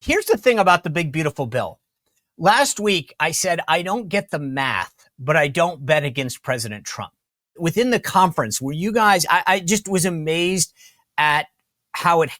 Here's the thing about the big, beautiful bill. Last week, I said, I don't get the math, but I don't bet against President Trump. Within the conference, were you guys, I just was amazed at how it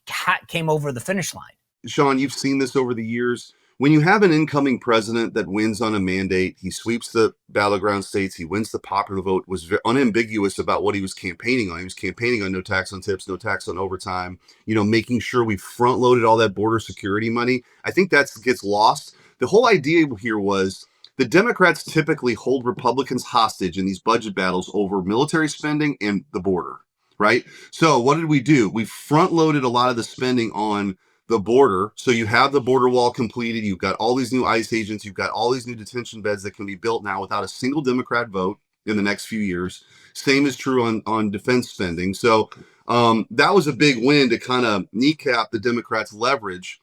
came over the finish line. Sean, you've seen this over the years. When you have an incoming president that wins on a mandate, he sweeps the battleground states, he wins the popular vote, was unambiguous about what he was campaigning on. He was campaigning on no tax on tips, no tax on overtime, making sure we front loaded all that border security money. I think that gets lost. The whole idea here was the Democrats typically hold Republicans hostage in these budget battles over military spending and the border, right? So what did we do? We front loaded a lot of the spending on the border. So you have the border wall completed. You've got all these new ICE agents. You've got all these new detention beds that can be built now without a single Democrat vote in the next few years. Same is true on defense spending. So that was a big win to kind of kneecap the Democrats' leverage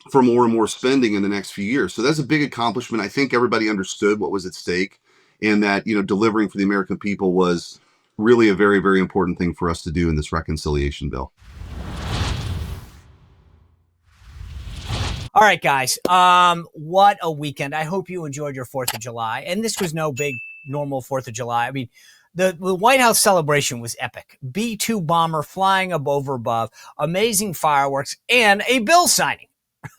for more and more spending in the next few years. So that's a big accomplishment. I think everybody understood what was at stake, and that, delivering for the American people was really a very, very important thing for us to do in this reconciliation bill. All right, guys. What a weekend. I hope you enjoyed your 4th of July. And this was no big normal 4th of July. I mean, the White House celebration was epic. B-2 bomber flying above, amazing fireworks, and a bill signing.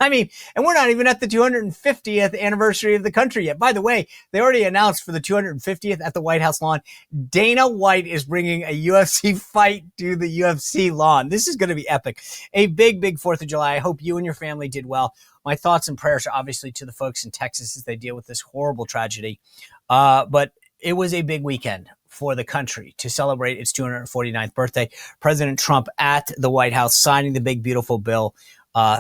I mean, and we're not even at the 250th anniversary of the country yet. By the way, they already announced for the 250th at the White House lawn, Dana White is bringing a UFC fight to the UFC lawn. This is going to be epic. A big, big 4th of July. I hope you and your family did well. My thoughts and prayers are obviously to the folks in Texas as they deal with this horrible tragedy. But it was a big weekend for the country to celebrate its 249th birthday. President Trump at the White House signing the big, beautiful bill.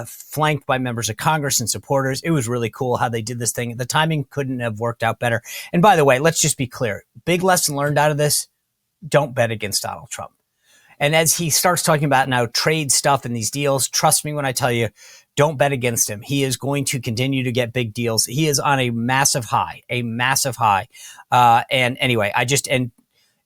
Flanked by members of Congress and supporters. It was really cool how they did this thing. The timing couldn't have worked out better. And by the way, let's just be clear. Big lesson learned out of this. Don't bet against Donald Trump. And as he starts talking about now trade stuff and these deals, trust me when I tell you, don't bet against him. He is going to continue to get big deals. He is on a massive high. And anyway, and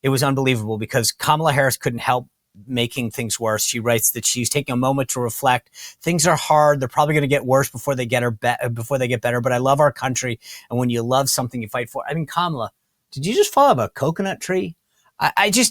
it was unbelievable because Kamala Harris couldn't help making things worse. She writes that she's taking a moment to reflect. Things are hard. They're probably going to get worse before they get better. But I love our country. And when you love something, you fight for it. I mean, Kamala, did you just fall out of a coconut tree? You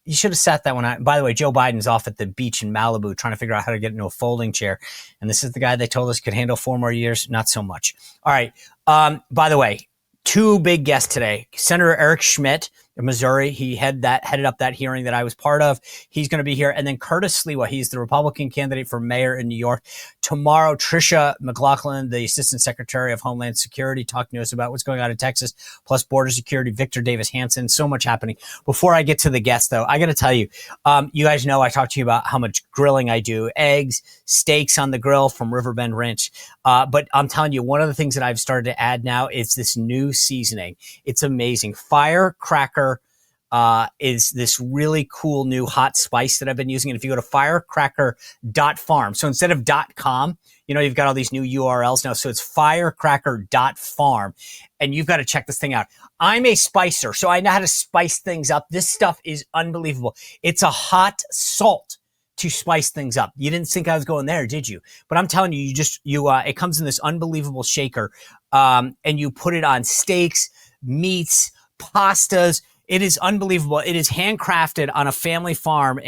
should have sat that one out. By the way, Joe Biden's off at the beach in Malibu trying to figure out how to get into a folding chair. And this is the guy they told us could handle 4 more years. Not so much. All right. By the way, 2 big guests today. Senator Eric Schmitt of Missouri. He headed up that hearing that I was part of. He's going to be here. And then Curtis Sliwa. He's the Republican candidate for mayor in New York. Tomorrow, Tricia McLaughlin, the Assistant Secretary of Homeland Security, talking to us about what's going on in Texas, plus border security, Victor Davis Hanson. So much happening. Before I get to the guests, though, I got to tell you, you guys know I talked to you about how much grilling I do. Eggs, steaks on the grill from Riverbend Ranch. But I'm telling you, one of the things that I've started to add now is this new seasoning. It's amazing. Firecracker is this really cool new hot spice that I've been using. And if you go to firecracker.farm, so instead of .com, you've got all these new URLs now. So it's firecracker.farm, and you've got to check this thing out. I'm a spicer, so I know how to spice things up. This stuff is unbelievable. It's a hot salt to spice things up. You didn't think I was going there, did you? But I'm telling you, it comes in this unbelievable shaker, and you put it on steaks, meats, pastas. It is unbelievable. It is handcrafted on a family farm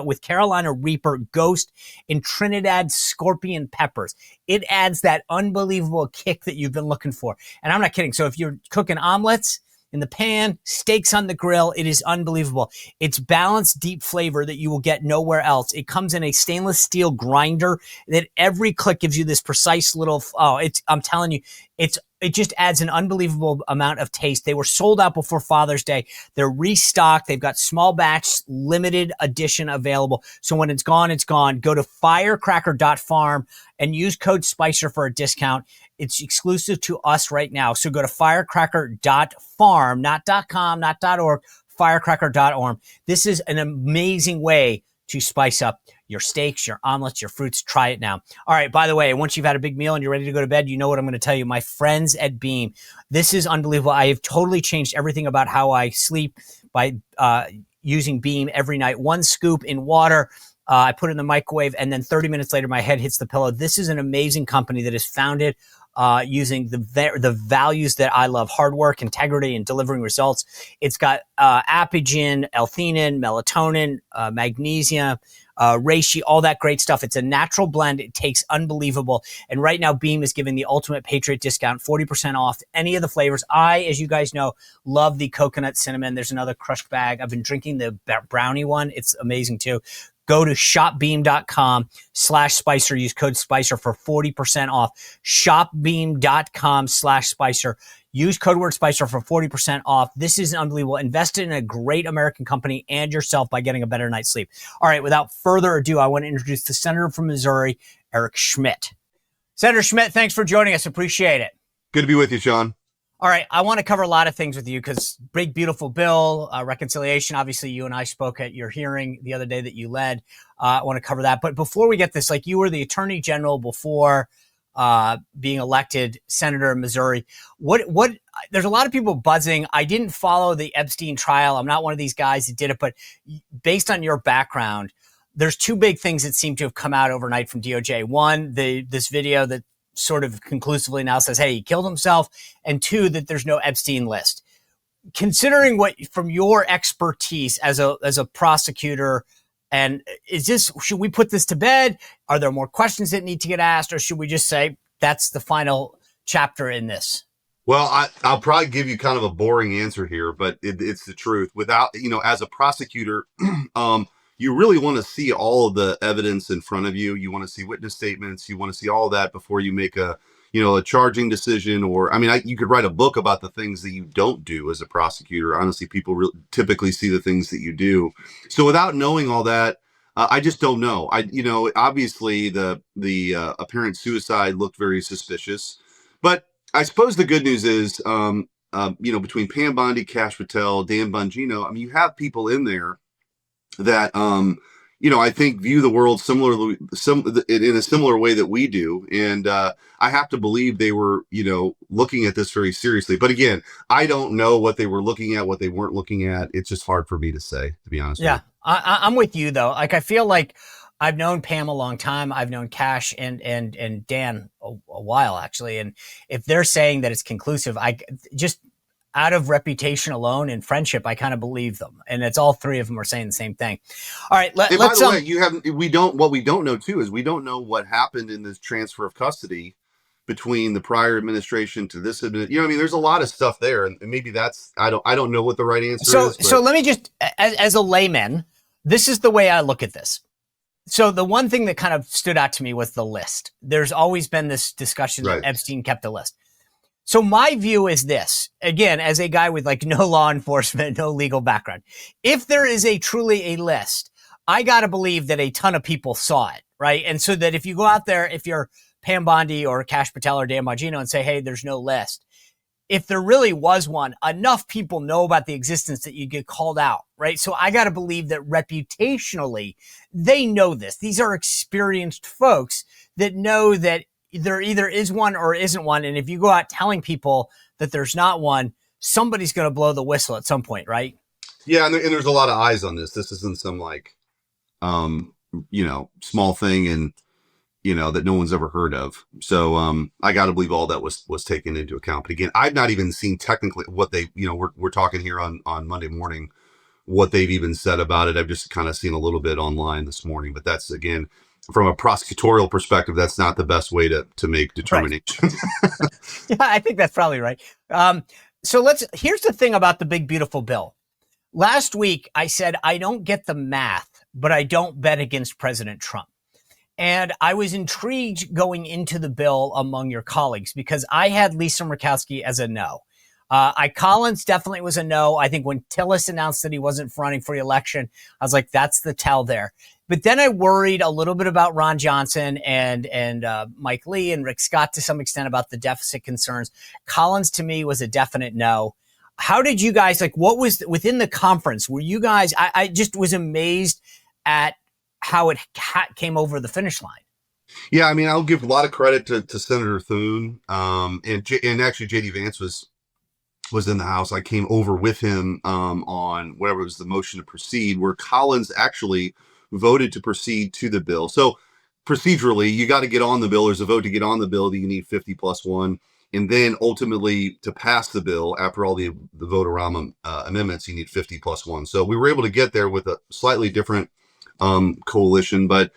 with Carolina Reaper, Ghost, and Trinidad Scorpion peppers. It adds that unbelievable kick that you've been looking for. And I'm not kidding. So if you're cooking omelets in the pan, steaks on the grill, it is unbelievable. It's balanced, deep flavor that you will get nowhere else. It comes in a stainless steel grinder that every click gives you this precise little, I'm telling you, it just adds an unbelievable amount of taste. They were sold out before Father's Day. They're restocked. They've got small batch, limited edition available. So when it's gone, it's gone. Go to firecracker.farm and use code SPICER for a discount. It's exclusive to us right now. So go to firecracker.farm, not .com, not .org, firecracker.org. This is an amazing way to spice up your steaks, your omelets, your fruits. Try it now. All right. By the way, once you've had a big meal and you're ready to go to bed, you know what I'm going to tell you. My friends at Beam, this is unbelievable. I have totally changed everything about how I sleep by using Beam every night. 1 scoop in water. I put it in the microwave, and then 30 minutes later, my head hits the pillow. This is an amazing company that is founded using the values that I love: hard work, integrity, and delivering results. It's got apigenin, L-theanine, melatonin, magnesium, reishi, all that great stuff. It's a natural blend. It tastes unbelievable. And right now, Beam is giving the ultimate Patriot discount, 40% off any of the flavors. I, as you guys know, love the coconut cinnamon. There's another crushed bag. I've been drinking the brownie one. It's amazing too. Go to shopbeam.com/Spicer. Use code Spicer for 40% off. Shopbeam.com/Spicer. Use code word Spicer for 40% off. This is unbelievable. Invest in a great American company and yourself by getting a better night's sleep. All right, without further ado, I want to introduce the Senator from Missouri, Eric Schmitt. Senator Schmitt, thanks for joining us. Appreciate it. Good to be with you, Sean. All right, I want to cover a lot of things with you because big, beautiful bill, reconciliation. Obviously, you and I spoke at your hearing the other day that you led. I want to cover that. But before we get this, like, you were the Attorney General before being elected Senator in Missouri. What? There's a lot of people buzzing. I didn't follow the Epstein trial. I'm not one of these guys that did it. But based on your background, there's two big things that seem to have come out overnight from DOJ. One, this video that sort of conclusively now says, hey, he killed himself. And two, that there's no Epstein list. Considering what, from your expertise as a prosecutor, and should we put this to bed? Are there more questions that need to get asked? Or should we just say that's the final chapter in this? Well, I'll probably give you kind of a boring answer here, but it's the truth. Without, as a prosecutor, you really want to see all of the evidence in front of you. You want to see witness statements. You want to see all of that before you make a charging decision. Or, you could write a book about the things that you don't do as a prosecutor. Honestly, people typically see the things that you do. So without knowing all that, I just don't know. Obviously the apparent suicide looked very suspicious, but I suppose the good news is, between Pam Bondi, Kash Patel, Dan Bongino, you have people in there that, I think view the world similarly, in a similar way that we do. And I have to believe they were, looking at this very seriously. But again, I don't know what they were looking at, what they weren't looking at. It's just hard for me to say, to be honest. Yeah, with you. I'm with you, though. Like, I feel like I've known Pam a long time. I've known Kash and Dan a while, actually. And if they're saying that it's conclusive, I just, out of reputation alone and friendship, I kind of believe them. And it's all three of them are saying the same thing. All right. By the way, what we don't know too, is we don't know what happened in this transfer of custody between the prior administration to this administration. There's a lot of stuff there, and maybe that's, I don't know what the right answer is. So let me just, as a layman, this is the way I look at this. So the one thing that kind of stood out to me was the list. There's always been this discussion that Epstein kept a list. So my view is this, again, as a guy with like no law enforcement, no legal background, if there is truly a list, I got to believe that a ton of people saw it, right? And so that if you go out there, if you're Pam Bondi or Kash Patel or Dan Bongino and say, hey, there's no list, if there really was one, enough people know about the existence that you get called out, right? So I got to believe that reputationally, they know this. These are experienced folks that know that there either is one or isn't one. And if you go out telling people that there's not one, somebody's going to blow the whistle at some point, right? Yeah. And there's a lot of eyes on this. This isn't some small thing and, that no one's ever heard of. So I got to believe all that was taken into account. But again, I've not even seen technically what they, we're talking here on Monday morning, what they've even said about it. I've just kind of seen a little bit online this morning, but that's, again, from a prosecutorial perspective, that's not the best way to make determination. Right. Yeah, I think that's probably right. So here's the thing about the big, beautiful bill. Last week, I said, I don't get the math, but I don't bet against President Trump. And I was intrigued going into the bill among your colleagues because I had Lisa Murkowski as a no. Collins definitely was a no. I think when Tillis announced that he wasn't running for re-election, I was like, that's the tell there. But then I worried a little bit about Ron Johnson and Mike Lee and Rick Scott to some extent about the deficit concerns. Collins to me was a definite no. How did you guys, what was within the conference? Were you guys, I just was amazed at how it came over the finish line. Yeah, I'll give a lot of credit to Senator Thune. And actually Jd Vance was in the House. I came over with him on whatever was the motion to proceed, where Collins actually voted to proceed to the bill. So procedurally, you got to get on the bill. There's a vote to get on the bill that you need 50 plus one. And then ultimately to pass the bill, after all the vote-around amendments, you need 50 plus one. So we were able to get there with a slightly different coalition. But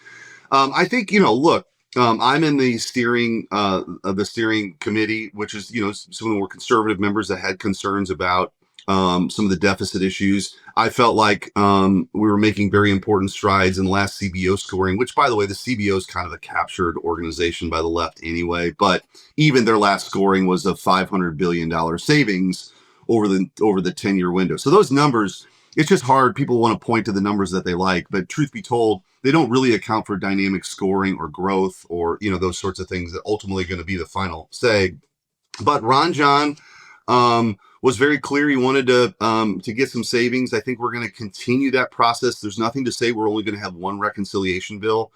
I think, look, I'm in the steering committee, which is, some of the more conservative members that had concerns about some of the deficit issues. I felt like we were making very important strides in the last CBO scoring, which, by the way, the CBO is kind of a captured organization by the left anyway. But even their last scoring was a $500 billion savings over the 10-year window. So those numbers, it's just hard. People want to point to the numbers that they like, but truth be told, they don't really account for dynamic scoring or growth or, those sorts of things that ultimately going to be the final say. But Ron John was very clear. He wanted to get some savings. I think we're going to continue that process. There's nothing to say we're only going to have one reconciliation bill.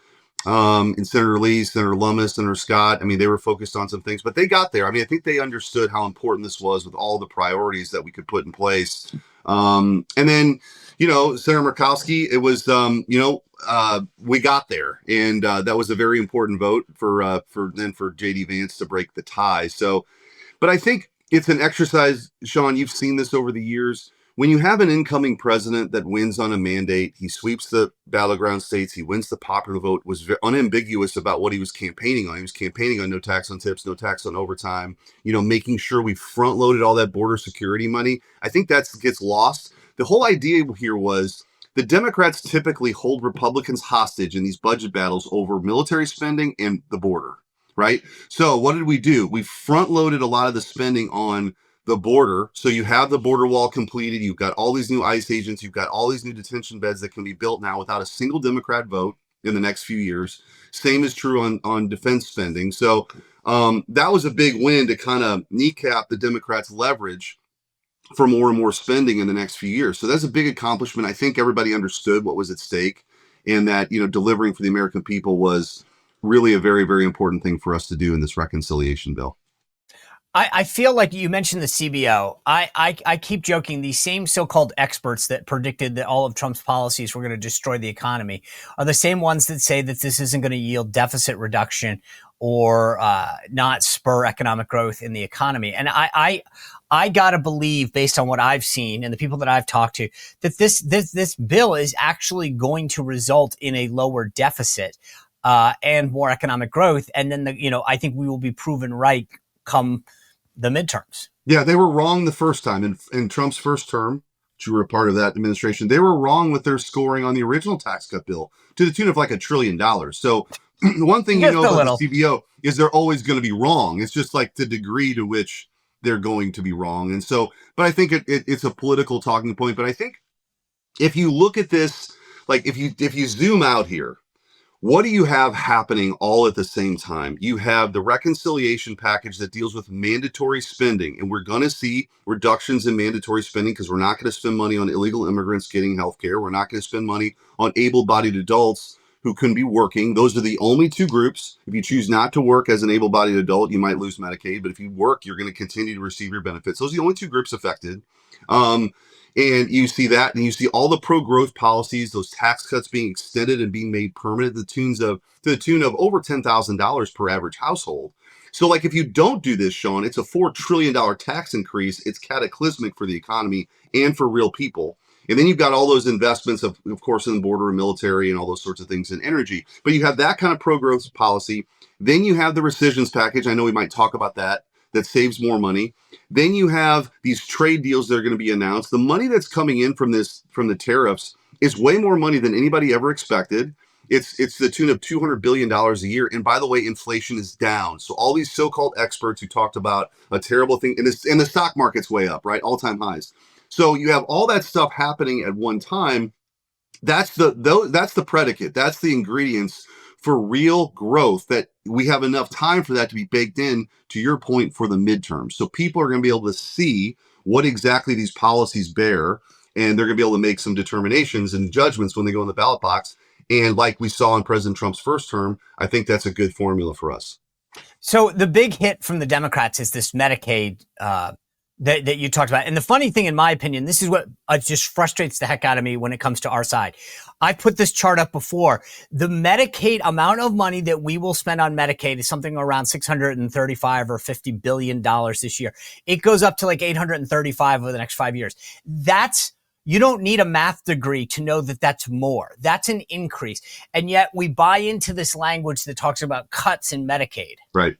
And Senator Lee, Senator Lummis, Senator Scott, they were focused on some things, but they got there. I think they understood how important this was with all the priorities that we could put in place. And then, Senator Murkowski, it was, we got there, and that was a very important vote for Jd Vance to break the tie. So, but I think it's an exercise, Sean, you've seen this over the years. When you have an incoming president that wins on a mandate, he sweeps the battleground states, he wins the popular vote, was unambiguous about what he was campaigning on. He was campaigning on no tax on tips, no tax on overtime, making sure we front loaded all that border security money. I think that gets lost. The whole idea here was the Democrats typically hold Republicans hostage in these budget battles over military spending and the border, right? So what did we do? We front loaded a lot of the spending on the border. So you have the border wall completed. You've got all these new ICE agents. You've got all these new detention beds that can be built now without a single Democrat vote in the next few years. Same is true on defense spending. So that was a big win to kind of kneecap the Democrats' leverage for more and more spending in the next few years. So that's a big accomplishment. I think everybody understood what was at stake, and that, delivering for the American people was really a very, very important thing for us to do in this reconciliation bill. I feel like you mentioned the CBO. I keep joking. These same so-called experts that predicted that all of Trump's policies were going to destroy the economy are the same ones that say that this isn't going to yield deficit reduction or not spur economic growth in the economy. And I gotta believe, based on what I've seen and the people that I've talked to, that this bill is actually going to result in a lower deficit and more economic growth. And then I think we will be proven right come the midterms. Yeah, they were wrong the first time in Trump's first term. You were a part of that administration. They were wrong with their scoring on the original tax cut bill to the tune of like $1 trillion. So one thing about the CBO is they're always going to be wrong. It's just like the degree to which they're going to be wrong. And so, but I think it's a political talking point. But I think if you look at this, like if you zoom out here, what do you have happening all at the same time? You have the reconciliation package that deals with mandatory spending, and we're going to see reductions in mandatory spending because we're not going to spend money on illegal immigrants getting health care. We're not going to spend money on able-bodied adults who couldn't be working. Those are the only two groups. If you choose not to work as an able-bodied adult, you might lose Medicaid, but if you work, you're going to continue to receive your benefits. Those are the only two groups affected. And you see that, and you see all the pro-growth policies, those tax cuts being extended and being made permanent to the tune of over $10,000 per average household. So, like, if you don't do this, Sean, it's a $4 trillion tax increase. It's cataclysmic for the economy and for real people. And then you've got all those investments, of course, in the border and military and all those sorts of things in energy. But you have that kind of pro-growth policy. Then you have the rescissions package. I know we might talk about that saves more money. Then you have these trade deals that are going to be announced. The money that's coming in from the tariffs is way more money than anybody ever expected. It's the tune of $200 billion a year. And by the way, inflation is down. So all these so-called experts who talked about a terrible thing, and the stock market's way up, right? All-time highs. So you have all that stuff happening at one time. That's the predicate. That's the ingredients for real growth, that we have enough time for that to be baked in, to your point, for the midterm. So people are going to be able to see what exactly these policies bear, and they're going to be able to make some determinations and judgments when they go in the ballot box. And like we saw in President Trump's first term, I think that's a good formula for us. So the big hit from the Democrats is this Medicaid that you talked about. And the funny thing, in my opinion, this is what just frustrates the heck out of me when it comes to our side. I put this chart up before. The Medicaid amount of money that we will spend on Medicaid is something around $635 or $50 billion this year. It goes up to like 835 over the next 5 years. You don't need a math degree to know that that's more. That's an increase. And yet we buy into this language that talks about cuts in Medicaid. Right.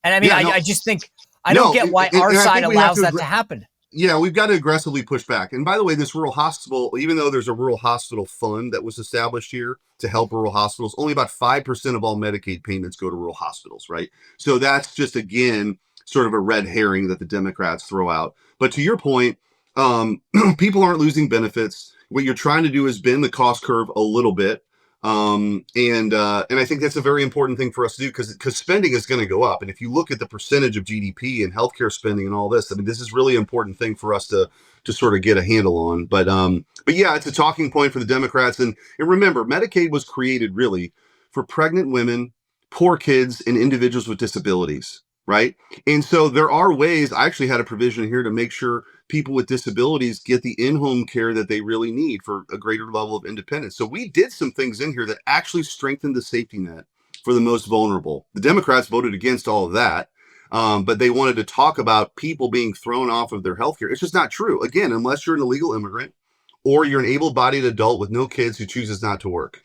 And I mean, I just think, I don't get why our side allows that to happen. Yeah, we've got to aggressively push back. And by the way, this rural hospital, even though there's a rural hospital fund that was established here to help rural hospitals, only about 5% of all Medicaid payments go to rural hospitals, right? So that's just, again, sort of a red herring that the Democrats throw out. But to your point, people aren't losing benefits. What you're trying to do is bend the cost curve a little bit. And I think that's a very important thing for us to do because spending is going to go up. And if you look at the percentage of GDP and healthcare spending and all this, I mean, this is really an important thing for us to sort of get a handle on. But yeah, it's a talking point for the Democrats. And remember, Medicaid was created really for pregnant women, poor kids, and individuals with disabilities. Right. And so there are ways. I actually had a provision here to make sure people with disabilities get the in-home care that they really need for a greater level of independence. So we did some things in here that actually strengthened the safety net for the most vulnerable. The Democrats voted against all of that, but they wanted to talk about people being thrown off of their health care. It's just not true. Again, unless you're an illegal immigrant or you're an able-bodied adult with no kids who chooses not to work.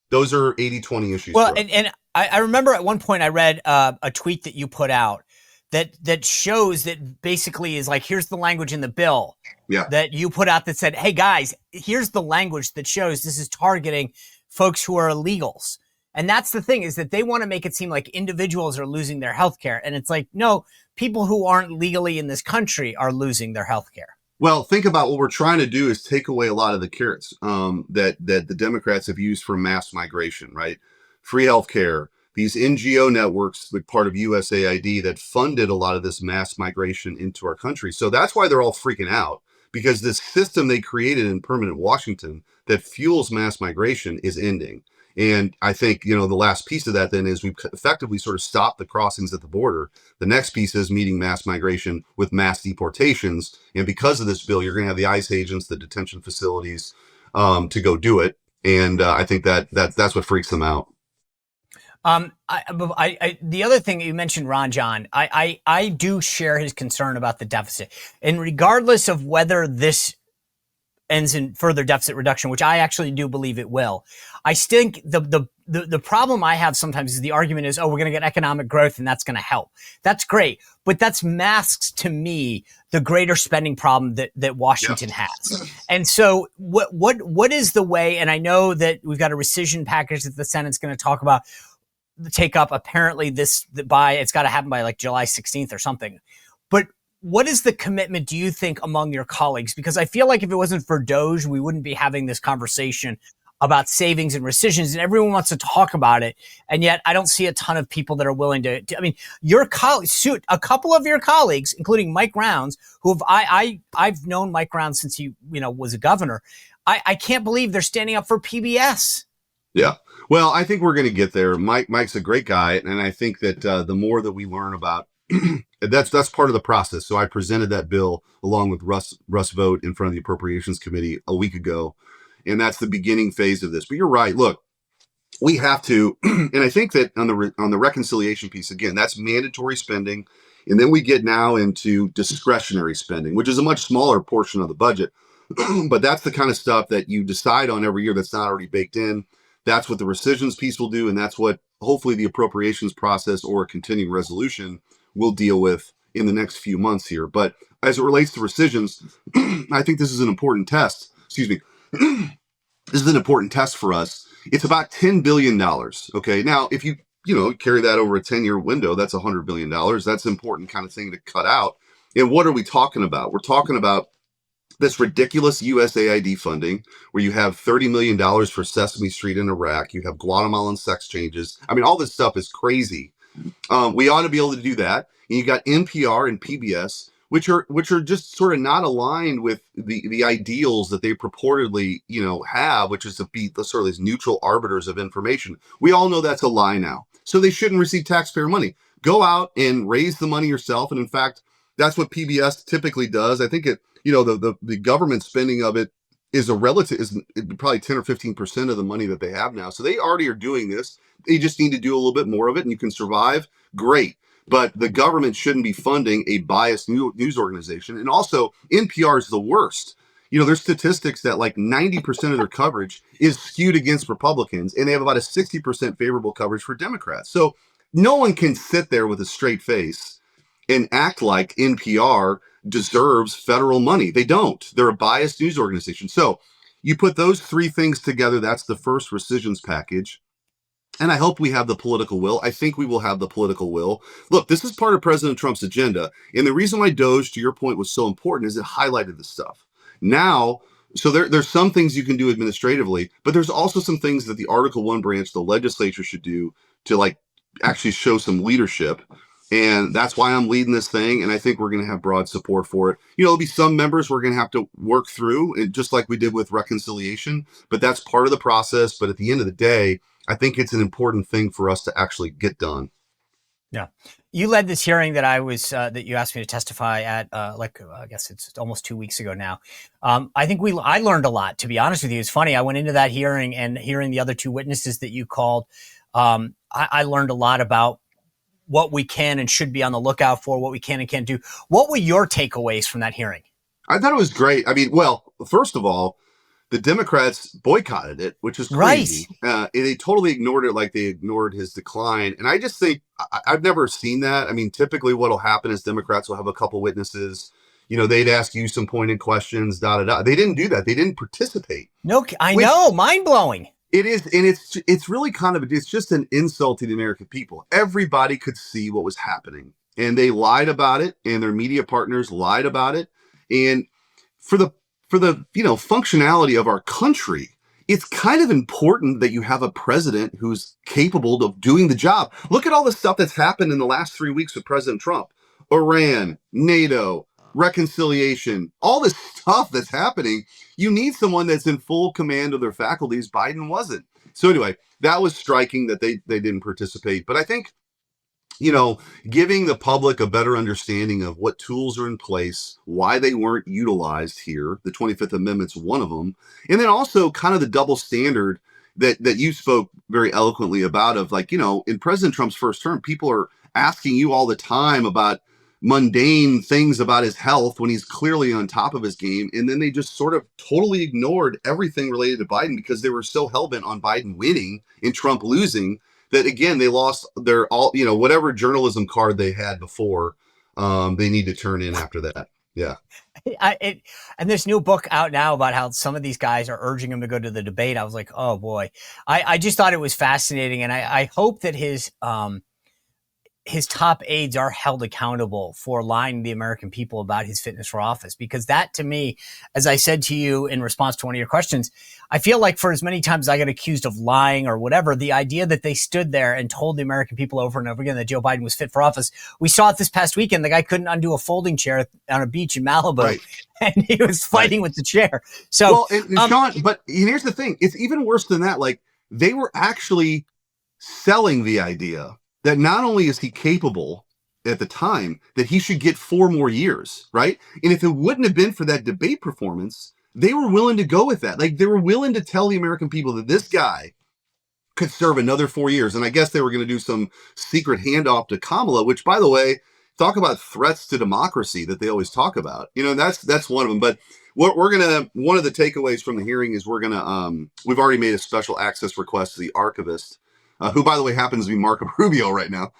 Those are 80-20 issues. Well, and I remember at one point I read a tweet that you put out that shows that basically is like, here's the language in the bill that you put out that said, hey guys, here's the language that shows this is targeting folks who are illegals. And that's the thing, is that they want to make it seem like individuals are losing their health care. And it's like, no, people who aren't legally in this country are losing their health care. Well, think about what we're trying to do is take away a lot of the carrots that the Democrats have used for mass migration, right? Free health care, these NGO networks, like part of USAID, that funded a lot of this mass migration into our country. So that's why they're all freaking out, because this system they created in permanent Washington that fuels mass migration is ending. And I think, the last piece of that then is we've effectively sort of stopped the crossings at the border. The next piece is meeting mass migration with mass deportations. And because of this bill, you're going to have the ICE agents, the detention facilities to go do it. And I think that's what freaks them out. The other thing you mentioned, Ron John, I do share his concern about the deficit. And regardless of whether this ends in further deficit reduction, which I actually do believe it will, I think the problem I have sometimes is the argument is, oh, we're going to get economic growth and that's going to help. That's great. But that's masks to me the greater spending problem that Washington has. And so what is the way? And I know that we've got a rescission package that the Senate's going to talk about, take up apparently it's got to happen by like July 16th or something. But what is the commitment, do you think, among your colleagues? Because I feel like if it wasn't for Doge, we wouldn't be having this conversation about savings and rescissions, and everyone wants to talk about it. And yet I don't see a ton of people that are willing to I mean, your colleagues, a couple of your colleagues, including Mike Rounds, who I've known Mike Rounds since he, was a governor. I can't believe they're standing up for PBS. Yeah. Well, I think we're going to get there. Mike's a great guy. And I think that the more that we learn about that's part of the process. So I presented that bill along with Russ Vogt in front of the Appropriations Committee a week ago. And that's the beginning phase of this. But you're right. Look, we have to. And I think that on the reconciliation piece, again, that's mandatory spending. And then we get now into discretionary spending, which is a much smaller portion of the budget. But that's the kind of stuff that you decide on every year that's not already baked in. That's what the rescissions piece will do. And that's what hopefully the appropriations process or a continuing resolution will deal with in the next few months here. But as it relates to rescissions, I think this is an important test. Excuse me. This is an important test for us. It's about $10 billion. Okay. Now, if you carry that over a 10-year window, that's $100 billion. That's an important kind of thing to cut out. And what are we talking about? We're talking about this ridiculous USAID funding where you have $30 million for Sesame Street in Iraq. You have Guatemalan sex changes. I mean, all this stuff is crazy. We ought to be able to do that. And you got NPR and PBS, which are just sort of not aligned with the ideals that they purportedly, have, which is to be the sort of these neutral arbiters of information. We all know that's a lie now. So they shouldn't receive taxpayer money. Go out and raise the money yourself. And in fact, That's what PBS typically does. I think the government spending of it is probably 10 or 15% of the money that they have now. So they already are doing this. They just need to do a little bit more of it, and you can survive. Great. But the government shouldn't be funding a biased news organization. And also, NPR is the worst. There's statistics that like 90% of their coverage is skewed against Republicans, and they have about a 60% favorable coverage for Democrats. So no one can sit there with a straight face and act like NPR deserves federal money. They don't. They're a biased news organization. So you put those three things together, that's the first rescissions package. And I hope we have the political will. I think we will have the political will. Look, this is part of President Trump's agenda. And the reason why DOJ, to your point, was so important is it highlighted this stuff. Now, so there's some things you can do administratively, but there's also some things that the Article 1 branch, the legislature, should do to like actually show some leadership. And that's why I'm leading this thing. And I think we're going to have broad support for it. There'll be some members we're going to have to work through, just like we did with reconciliation. But that's part of the process. But at the end of the day, I think it's an important thing for us to actually get done. Yeah. You led this hearing that that you asked me to testify at, I guess it's almost 2 weeks ago now. I think I learned a lot, to be honest with you. It's funny. I went into that hearing, and hearing the other two witnesses that you called, I learned a lot about what we can and should be on the lookout for, what we can and can't do. What were your takeaways from that hearing? I thought it was great. I mean, well, first of all, the Democrats boycotted it, which is crazy. Right. They totally ignored it, like they ignored his decline. And I just think I've never seen that. I mean, typically what will happen is Democrats will have a couple witnesses. They'd ask you some pointed questions, They didn't do that. They didn't participate. No, I know. Mind blowing. It is. And it's really it's just an insult to the American people. Everybody could see what was happening, and they lied about it, and their media partners lied about it. And for the functionality of our country, it's kind of important that you have a president who's capable of doing the job. Look at all the stuff that's happened in the last 3 weeks with President Trump. Iran, NATO, reconciliation, all this stuff that's happening. You need someone that's in full command of their faculties. Biden wasn't. So anyway, that was striking that they didn't participate. But I think, giving the public a better understanding of what tools are in place, why they weren't utilized here. The 25th Amendment's one of them. And then also kind of the double standard that you spoke very eloquently about, of like, in President Trump's first term, people are asking you all the time about mundane things about his health when he's clearly on top of his game. And then they just sort of totally ignored everything related to Biden because they were so hell-bent on Biden winning and Trump losing that, again, they lost their whatever journalism card they had before. They need to turn in after that. Yeah. And this new book out now about how some of these guys are urging him to go to the debate. I was like, oh boy, I just thought it was fascinating. And I hope that his top aides are held accountable for lying to the American people about his fitness for office. Because that, to me, as I said to you in response to one of your questions, I feel like for as many times I got accused of lying or whatever, the idea that they stood there and told the American people over and over again that Joe Biden was fit for office. We saw it this past weekend. The guy couldn't undo a folding chair on a beach in Malibu, right, and he was fighting with the chair. So, Sean, but here's the thing. It's even worse than that. Like, they were actually selling the idea that not only is he capable at the time, that he should get 4 more years, right? And if it wouldn't have been for that debate performance, they were willing to go with that. Like, they were willing to tell the American people that this guy could serve another 4 years. And I guess they were going to do some secret handoff to Kamala, which, by the way, talk about threats to democracy that they always talk about. That's one of them. But what one of the takeaways from the hearing is we've already made a special access request to the archivist, who, by the way, happens to be Marco Rubio right now.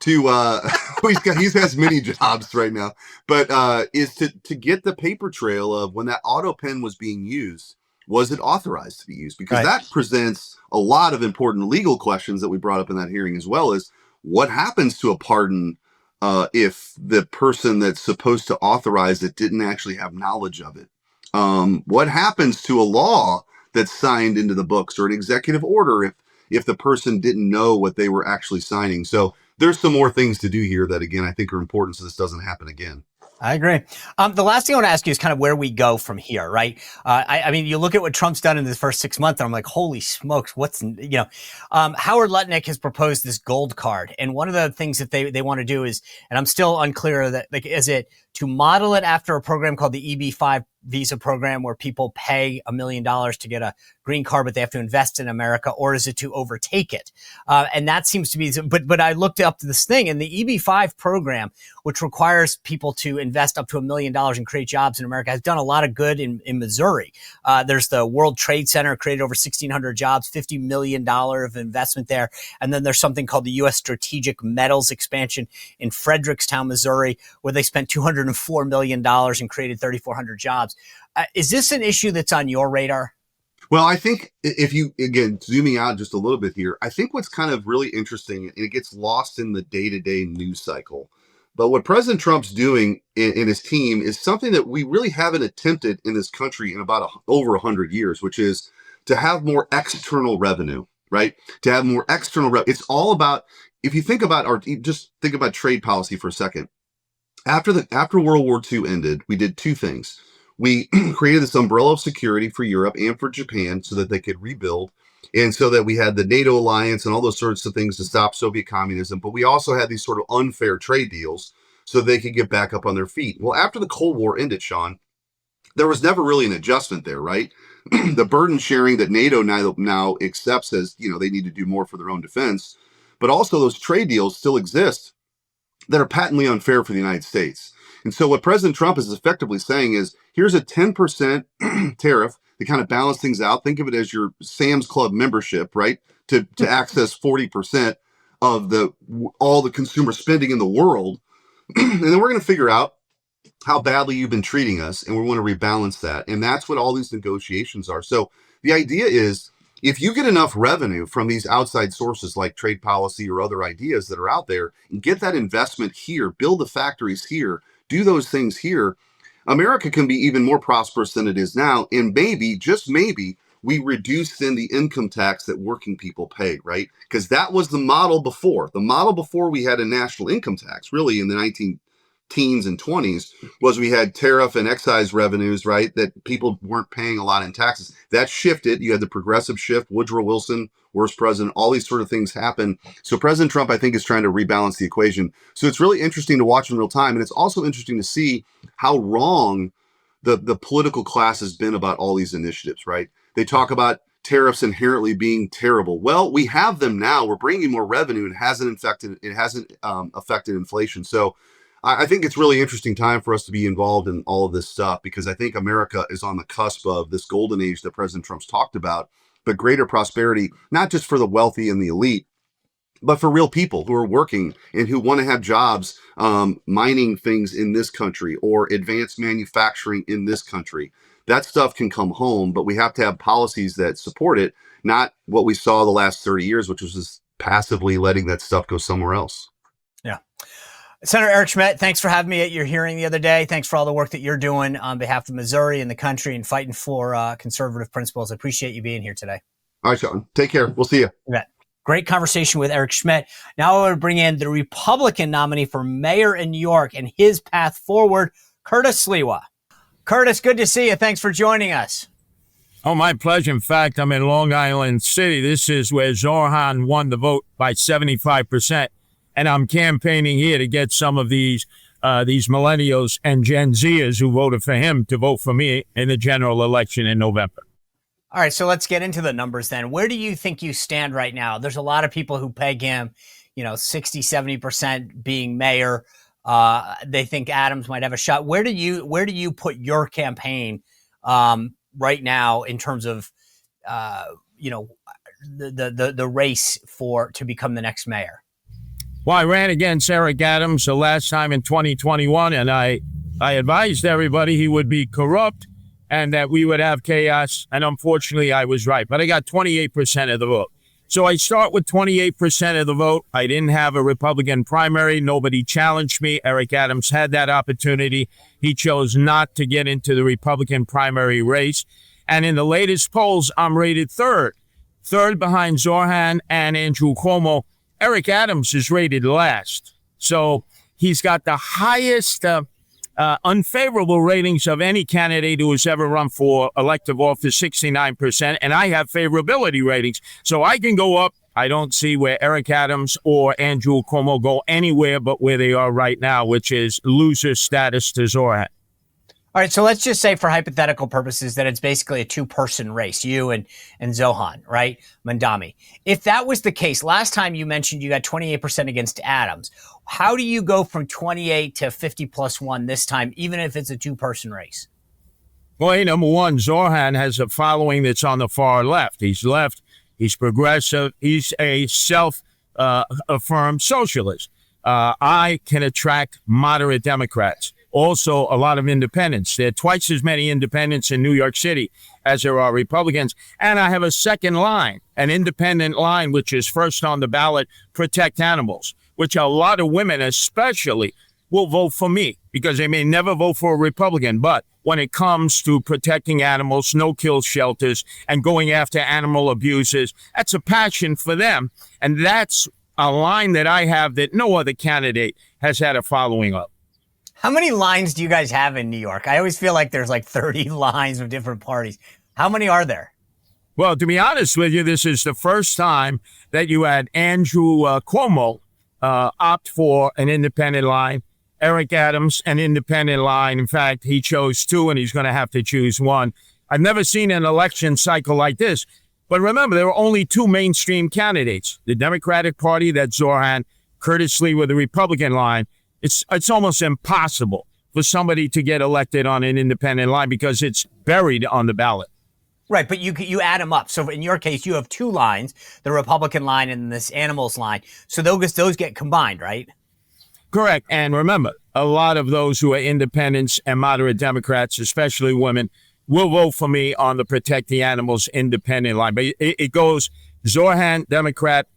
He has many jobs right now, but is to get the paper trail of when that auto pen was being used. Was it authorized to be used? Because right, that presents a lot of important legal questions that we brought up in that hearing, as well as what happens to a pardon if the person that's supposed to authorize it didn't actually have knowledge of it. What happens to a law that's signed into the books, or an executive order if the person didn't know what they were actually signing? So there's some more things to do here that, again, I think are important so this doesn't happen again. I agree. The last thing I want to ask you is kind of where we go from here, right? I mean, you look at what Trump's done in the first 6 months, and I'm like, holy smokes, Howard Lutnick has proposed this gold card. And one of the things that they want to do is, and I'm still unclear that, like, is it to model it after a program called the EB-5 visa program where people pay $1 million to get a green card, but they have to invest in America, or is it to overtake it? And that seems to be, but I looked up this thing, and the EB-5 program, which requires people to invest up to $1 million and create jobs in America, has done a lot of good in Missouri. There's the World Trade Center, created over 1,600 jobs, $50 million of investment there. And then there's something called the U.S. Strategic Metals expansion in Fredericktown, Missouri, where they spent $204 million and created 3,400 jobs. Is this an issue that's on your radar? Well, I think if you, again, zooming out just a little bit here, I think what's kind of really interesting, and it gets lost in the day-to-day news cycle, but what President Trump's doing in his team is something that we really haven't attempted in this country in about over 100 years, which is to have more external revenue, right? To have more external revenue. It's all about, if you think about, or just think about trade policy for a second. After World War II ended, we did two things. We created this umbrella of security for Europe and for Japan so that they could rebuild, and so that we had the NATO alliance and all those sorts of things to stop Soviet communism. But we also had these sort of unfair trade deals so they could get back up on their feet. Well, after the Cold War ended, Sean, there was never really an adjustment there, right? The burden sharing that NATO now accepts as, they need to do more for their own defense, but also those trade deals still exist that are patently unfair for the United States. And so what President Trump is effectively saying is, here's a 10% tariff to kind of balance things out. Think of it as your Sam's Club membership, right? To access 40% of all the consumer spending in the world. And then we're going to figure out how badly you've been treating us, and we want to rebalance that. And that's what all these negotiations are. So the idea is, if you get enough revenue from these outside sources like trade policy or other ideas that are out there, and get that investment here, build the factories here, do those things here, America can be even more prosperous than it is now. And maybe, just maybe, we reduce then the income tax that working people pay, right? Because that was the model before. The model before we had a national income tax, really in the 19 teens and 20s, was we had tariff and excise revenues, right, that people weren't paying a lot in taxes. That shifted. You had the progressive shift, Woodrow Wilson, worst president, all these sort of things happen. So President Trump, I think, is trying to rebalance the equation. So it's really interesting to watch in real time. And it's also interesting to see how wrong the political class has been about all these initiatives, right? They talk about tariffs inherently being terrible. Well, we have them now. We're bringing more revenue. It hasn't affected inflation. So I think it's really interesting time for us to be involved in all of this stuff, because I think America is on the cusp of this golden age that President Trump's talked about, but greater prosperity, not just for the wealthy and the elite, but for real people who are working and who want to have jobs mining things in this country or advanced manufacturing in this country. That stuff can come home, but we have to have policies that support it, not what we saw the last 30 years, which was just passively letting that stuff go somewhere else. Yeah. Senator Eric Schmitt, thanks for having me at your hearing the other day. Thanks for all the work that you're doing on behalf of Missouri and the country and fighting for conservative principles. I appreciate you being here today. All right, Sean. Take care. We'll see you. You bet. Great conversation with Eric Schmitt. Now I want to bring in the Republican nominee for mayor in New York and his path forward, Curtis Sliwa. Curtis, good to see you. Thanks for joining us. Oh, my pleasure. In fact, I'm in Long Island City. This is where Zohran won the vote by 75%. And I'm campaigning here to get some of these millennials and Gen Zers who voted for him to vote for me in the general election in November. All right, so let's get into the numbers then. Where do you think you stand right now? There's a lot of people who peg him, 60, 70% being mayor. They think Adams might have a shot. Where do you put your campaign right now in terms of the race to become the next mayor? Well, I ran against Eric Adams the last time in 2021, and I advised everybody he would be corrupt and that we would have chaos. And unfortunately, I was right. But I got 28% of the vote. So I start with 28% of the vote. I didn't have a Republican primary. Nobody challenged me. Eric Adams had that opportunity. He chose not to get into the Republican primary race. And in the latest polls, I'm rated third behind Zohran and Andrew Cuomo. Eric Adams is rated last. So he's got the highest unfavorable ratings of any candidate who has ever run for elective office, 69%, and I have favorability ratings. So I can go up. I don't see where Eric Adams or Andrew Cuomo go anywhere but where they are right now, which is loser status to Zohran. All right, so let's just say for hypothetical purposes that it's basically a two-person race, you and Zohran, right? Mamdani. If that was the case, last time you mentioned you got 28% against Adams. How do you go from 28 to 50 plus 1 this time, even if it's a two-person race? Well, hey, number one, Zohran has a following that's on the far left. He's left. He's progressive. He's a self-affirmed socialist. I can attract moderate Democrats. Also, a lot of independents. There are twice as many independents in New York City as there are Republicans. And I have a second line, an independent line, which is first on the ballot, protect animals, which a lot of women especially will vote for me because they may never vote for a Republican. But when it comes to protecting animals, no-kill shelters, and going after animal abusers, that's a passion for them. And that's a line that I have that no other candidate has had a following of. How many lines do you guys have in New York? I always feel like there's like 30 lines of different parties. How many are there? Well, to be honest with you, this is the first time that you had Andrew Cuomo opt for an independent line, Eric Adams, an independent line. In fact, he chose two, and he's going to have to choose one. I've never seen an election cycle like this. But remember, there were only two mainstream candidates, the Democratic Party, that's Zohran, Curtis Sliwa, the Republican line. It's almost impossible for somebody to get elected on an independent line because it's buried on the ballot. Right, but you add them up. So in your case, you have two lines, the Republican line and this animals line. So those get combined, right? Correct. And remember, a lot of those who are independents and moderate Democrats, especially women, will vote for me on the Protect the Animals independent line. But it goes Zohran, Democrat.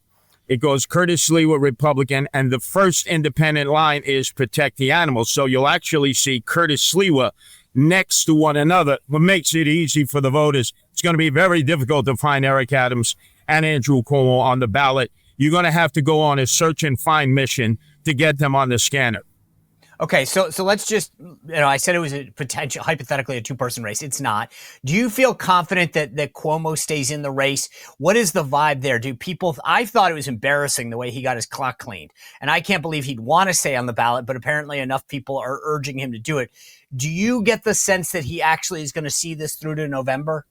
It goes Curtis Sliwa, Republican, and the first independent line is Protect the Animals. So you'll actually see Curtis Sliwa next to one another, what makes it easy for the voters. It's going to be very difficult to find Eric Adams and Andrew Cuomo on the ballot. You're going to have to go on a search and find mission to get them on the scanner. Okay, so let's just, I said it was a potential, hypothetically, a two-person race. It's not. Do you feel confident that Cuomo stays in the race? What is the vibe there? I thought it was embarrassing the way he got his clock cleaned. And I can't believe he'd want to stay on the ballot, but apparently enough people are urging him to do it. Do you get the sense that he actually is going to see this through to November?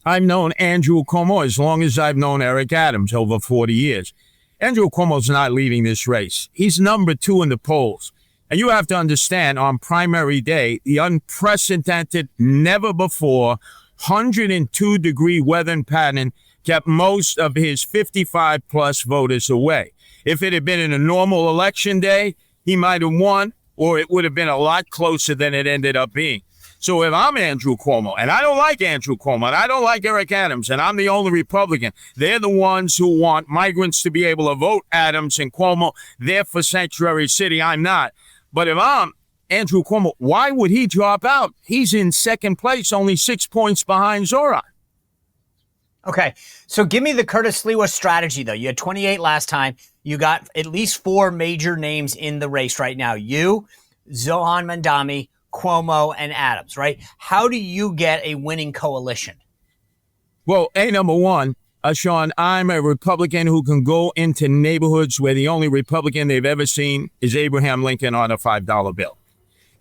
I've known Andrew Cuomo as long as I've known Eric Adams, over 40 years. Andrew Cuomo's not leaving this race. He's number 2 in the polls. And you have to understand, on primary day, the unprecedented, never before, 102-degree weather pattern kept most of his 55-plus voters away. If it had been in a normal election day, he might have won, or it would have been a lot closer than it ended up being. So if I'm Andrew Cuomo, and I don't like Andrew Cuomo, and I don't like Eric Adams, and I'm the only Republican, they're the ones who want migrants to be able to vote Adams and Cuomo. They're for Sanctuary City. I'm not. But if I'm Andrew Cuomo, why would he drop out? He's in second place, only 6 points behind Zohran. Okay, so give me the Curtis Sliwa strategy, though. You had 28 last time. You got at least 4 major names in the race right now. You, Zohran Mamdani, Cuomo, and Adams, right? How do you get a winning coalition? Well, number one, Sean, I'm a Republican who can go into neighborhoods where the only Republican they've ever seen is Abraham Lincoln on a $5 bill.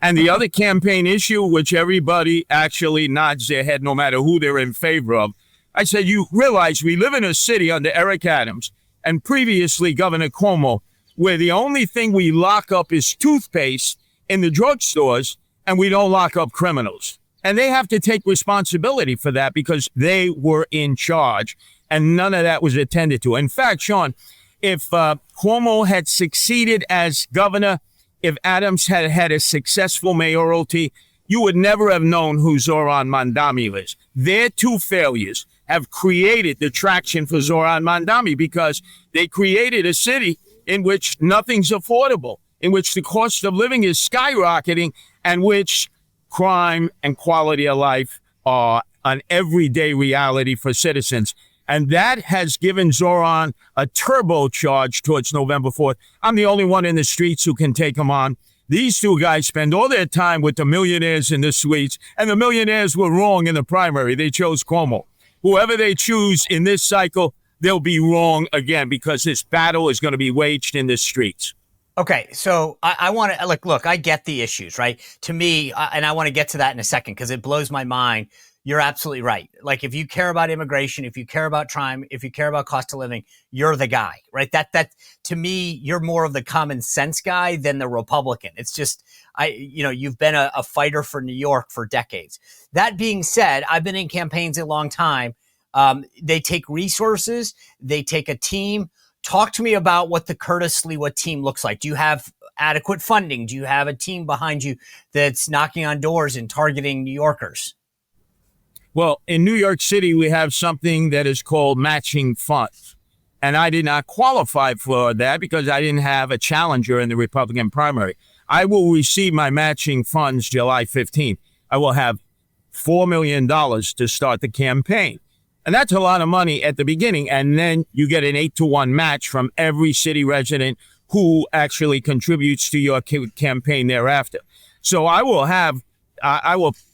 And the other campaign issue, which everybody actually nods their head no matter who they're in favor of, I said, you realize we live in a city under Eric Adams and previously Governor Cuomo, where the only thing we lock up is toothpaste in the drugstores, and we don't lock up criminals. And they have to take responsibility for that because they were in charge. And none of that was attended to. In fact, Sean, if Cuomo had succeeded as governor, if Adams had had a successful mayoralty, you would never have known who Zohran Mamdani is. Their two failures have created the traction for Zohran Mamdani because they created a city in which nothing's affordable, in which the cost of living is skyrocketing, and which crime and quality of life are an everyday reality for citizens. And that has given Zohran a turbocharge towards November 4th. I'm the only one in the streets who can take him on. These two guys spend all their time with the millionaires in the suites, and the millionaires were wrong in the primary. They chose Cuomo. Whoever they choose in this cycle, they'll be wrong again because this battle is going to be waged in the streets. Okay, so I want to look, I get the issues, right? To me, and I want to get to that in a second because it blows my mind. You're absolutely right. Like, if you care about immigration, if you care about crime, if you care about cost of living, you're the guy, right? That to me, you're more of the common sense guy than the Republican. It's just, you've been a fighter for New York for decades. That being said, I've been in campaigns a long time. They take resources, they take a team. Talk to me about what the Curtis Sliwa team looks like. Do you have adequate funding? Do you have a team behind you that's knocking on doors and targeting New Yorkers? Well, in New York City, we have something that is called matching funds. And I did not qualify for that because I didn't have a challenger in the Republican primary. I will receive my matching funds July 15th. I will have $4 million to start the campaign. And that's a lot of money at the beginning. And then you get an 8-to-1 match from every city resident who actually contributes to your campaign thereafter. So I will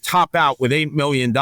top out with $8 million.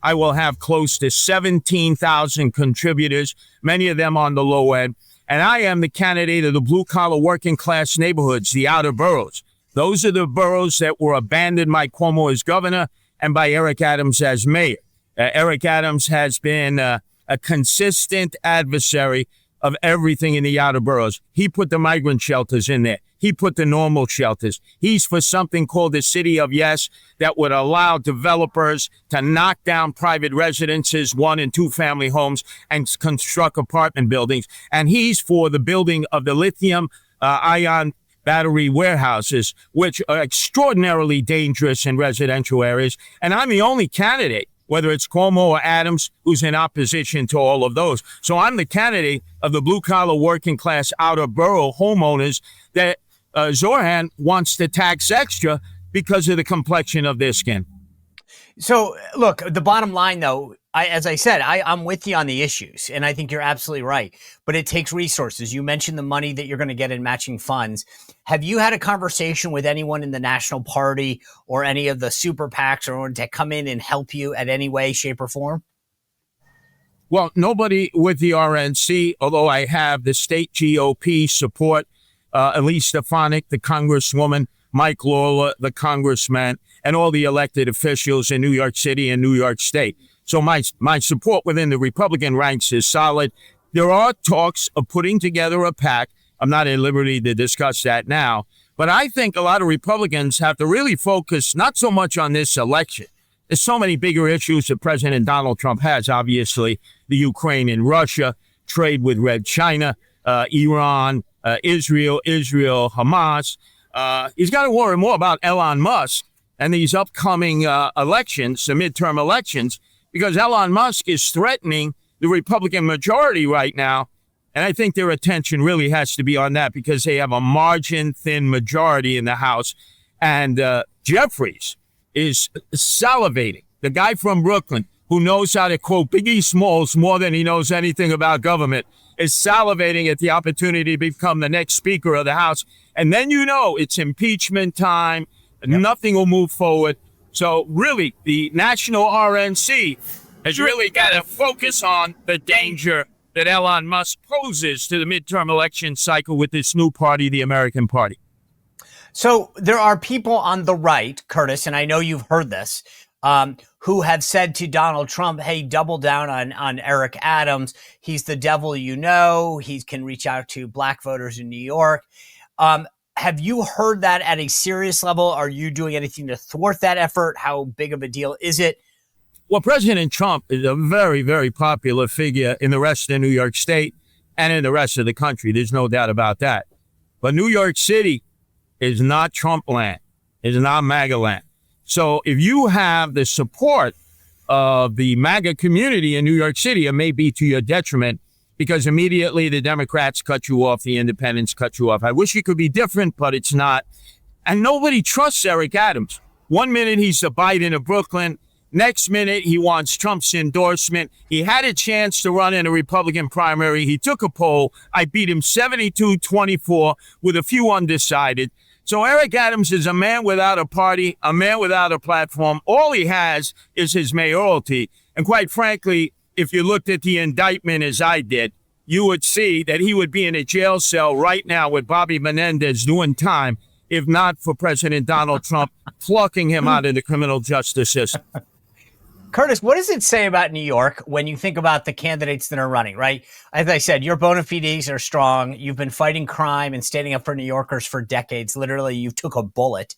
I will have close to 17,000 contributors, many of them on the low end. And I am the candidate of the blue-collar working class neighborhoods, the outer boroughs. Those are the boroughs that were abandoned by Cuomo as governor and by Eric Adams as mayor. Eric Adams has been a consistent adversary of everything in the outer boroughs. He put the migrant shelters in there. He put the normal shelters. He's for something called the City of Yes that would allow developers to knock down private residences, 1- and 2-family homes, and construct apartment buildings. And he's for the building of the lithium-ion battery warehouses, which are extraordinarily dangerous in residential areas. And I'm the only candidate, whether it's Cuomo or Adams, who's in opposition to all of those. So I'm the candidate of the blue-collar working class outer borough homeowners that Zohran wants to tax extra because of the complexion of their skin. So, look, the bottom line, though, as I said, I'm with you on the issues, and I think you're absolutely right. But it takes resources. You mentioned the money that you're going to get in matching funds. Have you had a conversation with anyone in the National Party or any of the super PACs or to come in and help you at any way, shape, or form? Well, nobody with the RNC, although I have the state GOP support, Elise Stefanik, the congresswoman, Mike Lawler, the congressman, and all the elected officials in New York City and New York State. So my support within the Republican ranks is solid. There are talks of putting together a PAC. I'm not at liberty to discuss that now. But I think a lot of Republicans have to really focus not so much on this election. There's so many bigger issues that President Donald Trump has, obviously, the Ukraine and Russia, trade with Red China, Iran, Israel, Hamas. He's got to worry more about Elon Musk and these upcoming elections, the midterm elections, because Elon Musk is threatening the Republican majority right now. And I think their attention really has to be on that because they have a margin-thin majority in the House. And Jeffries is salivating. The guy from Brooklyn who knows how to quote Biggie Smalls more than he knows anything about government is salivating at the opportunity to become the next Speaker of the House. And then it's impeachment time. Yep. Nothing will move forward. So really, the national RNC has really got to focus on the danger that Elon Musk poses to the midterm election cycle with this new party, the American Party. So there are people on the right, Curtis, and I know you've heard this, who have said to Donald Trump, hey, double down on Eric Adams. He's the devil he can reach out to black voters in New York. Have you heard that at a serious level? Are you doing anything to thwart that effort? How big of a deal is it? Well, President Trump is a very, very popular figure in the rest of New York State and in the rest of the country. There's no doubt about that. But New York City is not Trump land. It's not MAGA land. So if you have the support of the MAGA community in New York City, it may be to your detriment because immediately the Democrats cut you off, the independents cut you off. I wish it could be different, but it's not. And nobody trusts Eric Adams. 1 minute he's the Biden of Brooklyn. Next minute, he wants Trump's endorsement. He had a chance to run in a Republican primary. He took a poll. I beat him 72-24 with a few undecided. So Eric Adams is a man without a party, a man without a platform. All he has is his mayoralty. And quite frankly, if you looked at the indictment as I did, you would see that he would be in a jail cell right now with Bobby Menendez doing time, if not for President Donald Trump plucking him out of the criminal justice system. Curtis, what does it say about New York when you think about the candidates that are running, right? As I said, your bona fides are strong. You've been fighting crime and standing up for New Yorkers for decades. Literally, you took a bullet.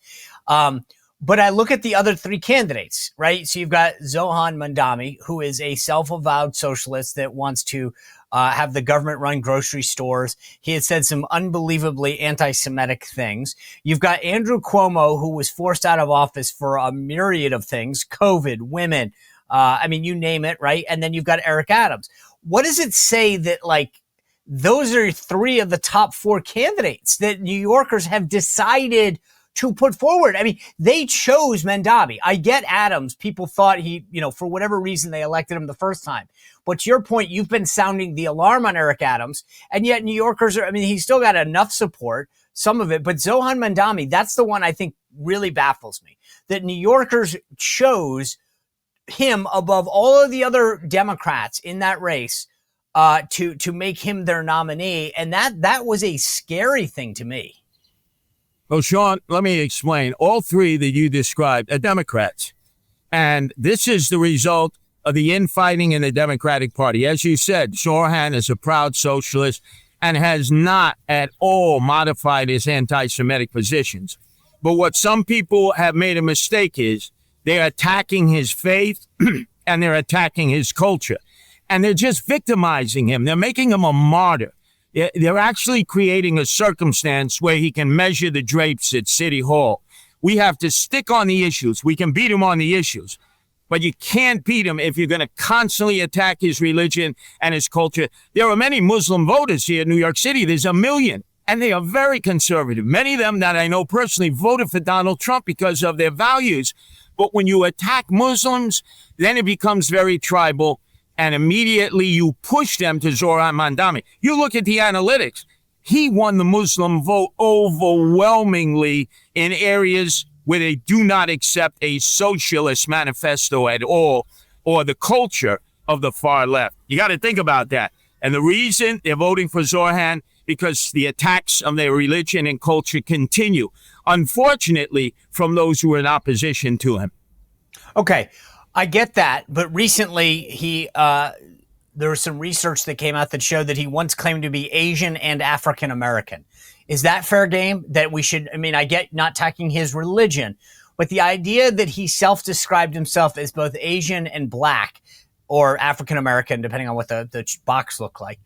But I look at the other three candidates, right? So you've got Zohran Mamdani, who is a self-avowed socialist that wants to have the government run grocery stores. He had said some unbelievably anti-Semitic things. You've got Andrew Cuomo, who was forced out of office for a myriad of things, COVID, women, you name it, right? And then you've got Eric Adams. What does it say that, like, those are three of the top four candidates that New Yorkers have decided to put forward? I mean, they chose Mamdani. I get Adams. People thought he, for whatever reason, they elected him the first time. But to your point, you've been sounding the alarm on Eric Adams, and yet New Yorkers he's still got enough support, some of it. But Zohran Mamdani, that's the one I think really baffles me, that New Yorkers chose him above all of the other Democrats in that race to make him their nominee. And that was a scary thing to me. Well, Sean, let me explain. All three that you described are Democrats. And this is the result of the infighting in the Democratic Party. As you said, Zohran is a proud socialist and has not at all modified his anti-Semitic positions. But what some people have made a mistake is they're attacking his faith and they're attacking his culture. And they're just victimizing him. They're making him a martyr. They're actually creating a circumstance where he can measure the drapes at City Hall. We have to stick on the issues. We can beat him on the issues, but you can't beat him if you're going to constantly attack his religion and his culture. There are many Muslim voters here in New York City. There's 1 million, and they are very conservative. Many of them that I know personally voted for Donald Trump because of their values. But when you attack Muslims, then it becomes very tribal. And immediately you push them to Zohran Mamdani. You look at the analytics. He won the Muslim vote overwhelmingly in areas where they do not accept a socialist manifesto at all, or the culture of the far left. You got to think about that. And the reason they're voting for Zohran, because the attacks on their religion and culture continue, unfortunately, from those who are in opposition to him. Okay. I get that, but recently there was some research that came out that showed that he once claimed to be Asian and African American. Is that fair game? That we should, I get not attacking his religion, but the idea that he self-described himself as both Asian and black or African American, depending on what the box looked like.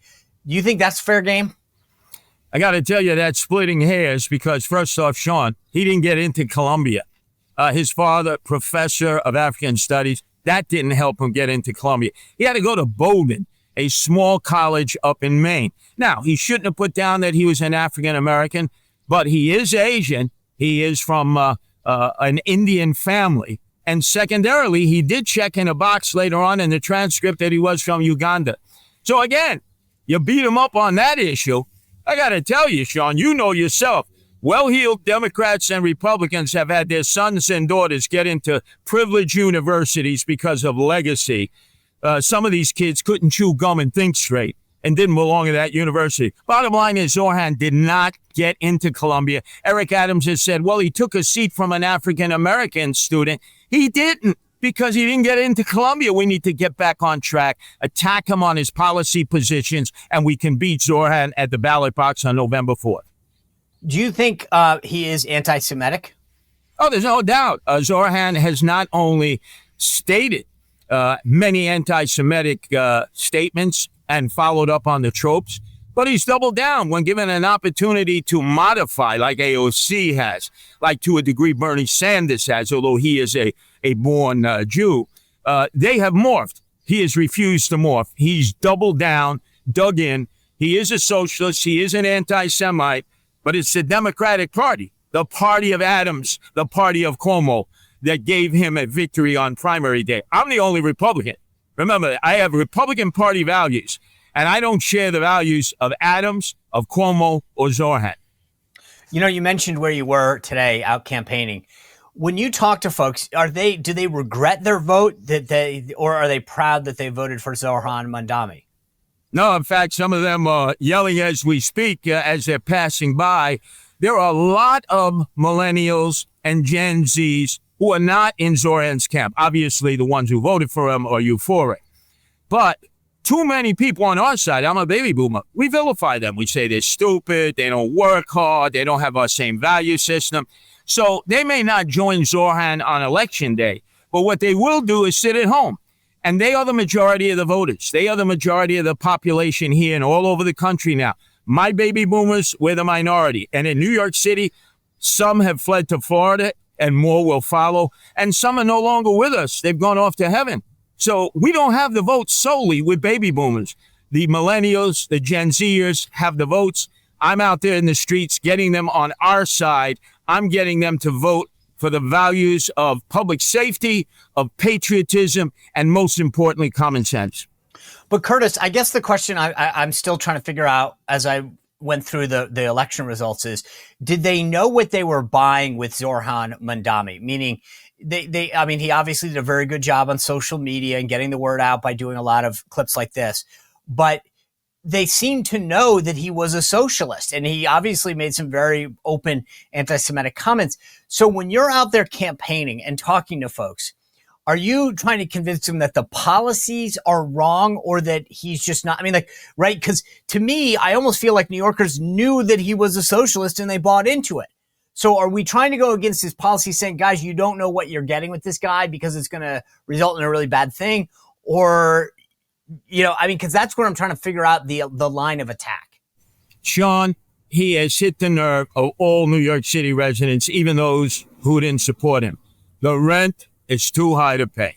Do you think that's fair game? I got to tell you, that's splitting hairs because first off, Sean, he didn't get into Columbia. His father, professor of African studies, that didn't help him get into Columbia. He had to go to Bowdoin, a small college up in Maine. Now, he shouldn't have put down that he was an African American, but he is Asian. He is from an Indian family. And secondarily, he did check in a box later on in the transcript that he was from Uganda. So again, you beat him up on that issue. I got to tell you, Sean, you know yourself, well-heeled Democrats and Republicans have had their sons and daughters get into privileged universities because of legacy. Some of these kids couldn't chew gum and think straight and didn't belong to that university. Bottom line is Zohran did not get into Columbia. Eric Adams has said, well, he took a seat from an African-American student. He didn't, because he didn't get into Columbia. We need to get back on track, attack him on his policy positions, and we can beat Zohran at the ballot box on November 4th. Do you think he is anti-Semitic? Oh, there's no doubt. Zohran has not only stated many anti-Semitic statements and followed up on the tropes, but he's doubled down when given an opportunity to modify, like AOC has, like to a degree Bernie Sanders has, although he is a born Jew. They have morphed. He has refused to morph. He's doubled down, dug in. He is a socialist. He is an anti-Semite. But it's the Democratic Party, the party of Adams, the party of Cuomo, that gave him a victory on primary day. I'm the only Republican. Remember, I have Republican Party values, and I don't share the values of Adams, of Cuomo, or Zohran. You know, you mentioned where you were today out campaigning. When you talk to folks, do they regret their vote or are they proud that they voted for Zohran Mamdani? No, in fact, some of them are yelling as we speak, as they're passing by. There are a lot of millennials and Gen Zs who are not in Zohran's camp. Obviously, the ones who voted for him are euphoric. But too many people on our side, I'm a baby boomer, we vilify them. We say they're stupid, they don't work hard, they don't have our same value system. So they may not join Zohran on election day, but what they will do is sit at home. And they are the majority of the voters. They are the majority of the population here and all over the country now. My baby boomers, we're the minority. And in New York City, some have fled to Florida and more will follow. And some are no longer with us. They've gone off to heaven. So we don't have the votes solely with baby boomers. The millennials, the Gen Zers have the votes. I'm out there in the streets getting them on our side. I'm getting them to vote for the values of public safety, of patriotism, and most importantly, common sense. But Curtis, I guess the question I'm still trying to figure out as I went through the election results is, did they know what they were buying with Zohran Mamdani? Meaning, I mean, he obviously did a very good job on social media and getting the word out by doing a lot of clips like this. But they seemed to know that he was a socialist, and he obviously made some very open anti-Semitic comments. So when you're out there campaigning and talking to folks, are you trying to convince them that the policies are wrong or that he's just not? I mean, like, right? Because to me, I almost feel like New Yorkers knew that he was a socialist and they bought into it. So are we trying to go against his policy saying, guys, you don't know what you're getting with this guy because it's going to result in a really bad thing? Or, you know, I mean, because that's where I'm trying to figure out the line of attack. Sean, he has hit the nerve of all New York City residents, even those who didn't support him. The rent is too high to pay.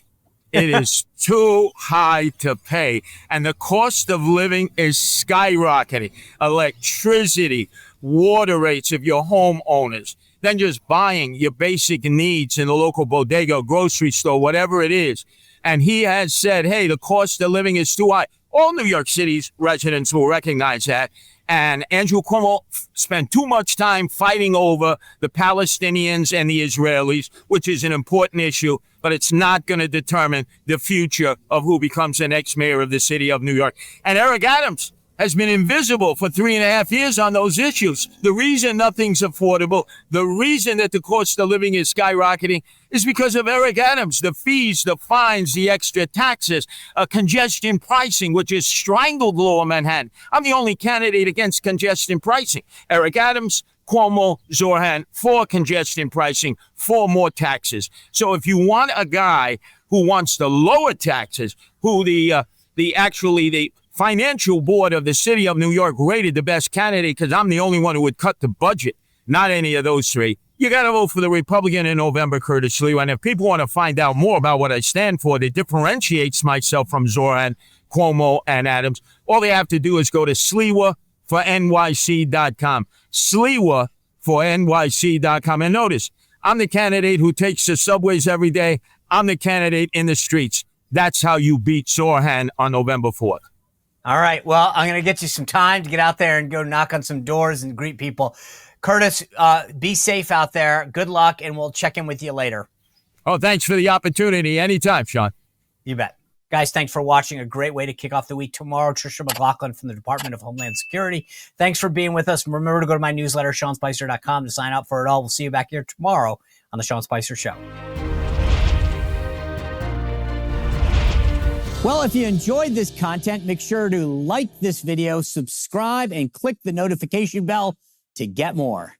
It is too high to pay. And the cost of living is skyrocketing. Electricity, water rates if you're homeowners, then just buying your basic needs in the local bodega, grocery store, whatever it is. And he has said, hey, the cost of living is too high. All New York City's residents will recognize that. And Andrew Cuomo spent too much time fighting over the Palestinians and the Israelis, which is an important issue, but it's not going to determine the future of who becomes the next mayor of the city of New York. And Eric Adams has been invisible for 3.5 years on those issues. The reason nothing's affordable, the reason that the cost of living is skyrocketing is because of Eric Adams, the fees, the fines, the extra taxes, congestion pricing, which has strangled Lower Manhattan. I'm the only candidate against congestion pricing. Eric Adams, Cuomo, Zohran, for congestion pricing, for more taxes. So if you want a guy who wants to lower taxes, who the financial board of the city of New York rated the best candidate, because I'm the only one who would cut the budget, not any of those three, you got to vote for the Republican in November, Curtis Sliwa. And if people want to find out more about what I stand for that differentiates myself from Zohran, Cuomo, and Adams, all they have to do is go to sliwafornyc.com. Sliwafornyc.com. And notice, I'm the candidate who takes the subways every day. I'm the candidate in the streets. That's how you beat Zohran on November 4th. All right. Well, I'm going to get you some time to get out there and go knock on some doors and greet people. Curtis, be safe out there. Good luck, and we'll check in with you later. Oh, thanks for the opportunity. Anytime, Sean. You bet. Guys, thanks for watching. A great way to kick off the week tomorrow. Tricia McLaughlin from the Department of Homeland Security. Thanks for being with us. Remember to go to my newsletter, SeanSpicer.com, to sign up for it all. We'll see you back here tomorrow on The Sean Spicer Show. Well, if you enjoyed this content, make sure to like this video, subscribe, and click the notification bell to get more.